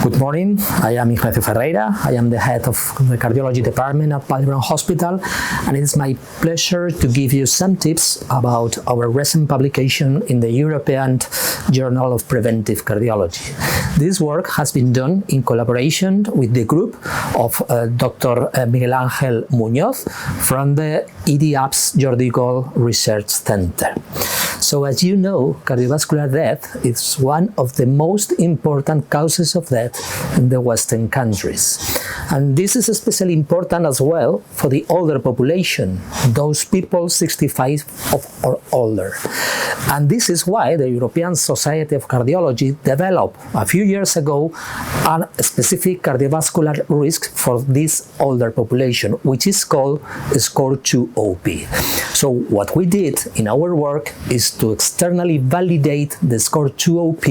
Good morning, I am Ignacio Ferrera. I am the head of the Cardiology department at Vall Hospital, and it is my pleasure to give you some tips about our recent publication in the European Journal of Preventive Cardiology. This work has been done in collaboration with the group of Dr. Miguel Ángel Muñoz from the EDAPS Jordi Gol Research Center. So as you know, cardiovascular death is one of the most important causes of death in the Western countries. And this is especially important as well for the older population, those people 65 or older. And this is why the European Society of Cardiology developed a few years ago a specific cardiovascular risk for this older population, which is called SCORE2-OP. So what we did in our work is to externally validate the SCORE2-OP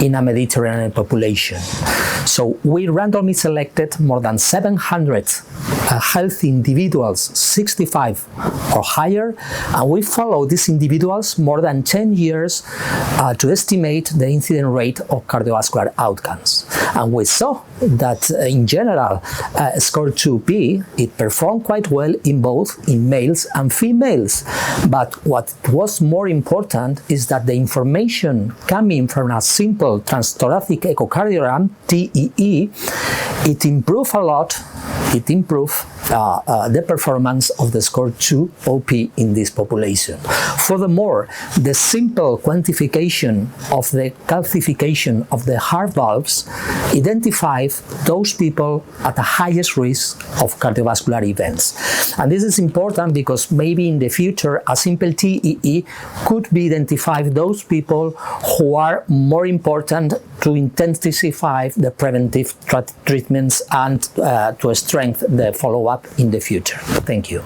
in a Mediterranean population. So we randomly selected more than 700 healthy individuals, 65 or higher, and we followed these individuals more than 10 years to estimate the incidence rate of cardiovascular outcomes. And we saw that in general, SCORE2-OP, it performed quite well in both males and females. But what was more important is that the information coming from a simple transthoracic echocardiogram, TEE, it improved a lot. It improved the performance of the SCORE2-OP in this population. Furthermore, the simple quantification of the calcification of the heart valves identified those people at the highest risk of cardiovascular events. And this is important because maybe in the future a simple TEE could be identified those people who are more important to intensify the preventive treatments and to strengthen the follow-up in the future. Thank you.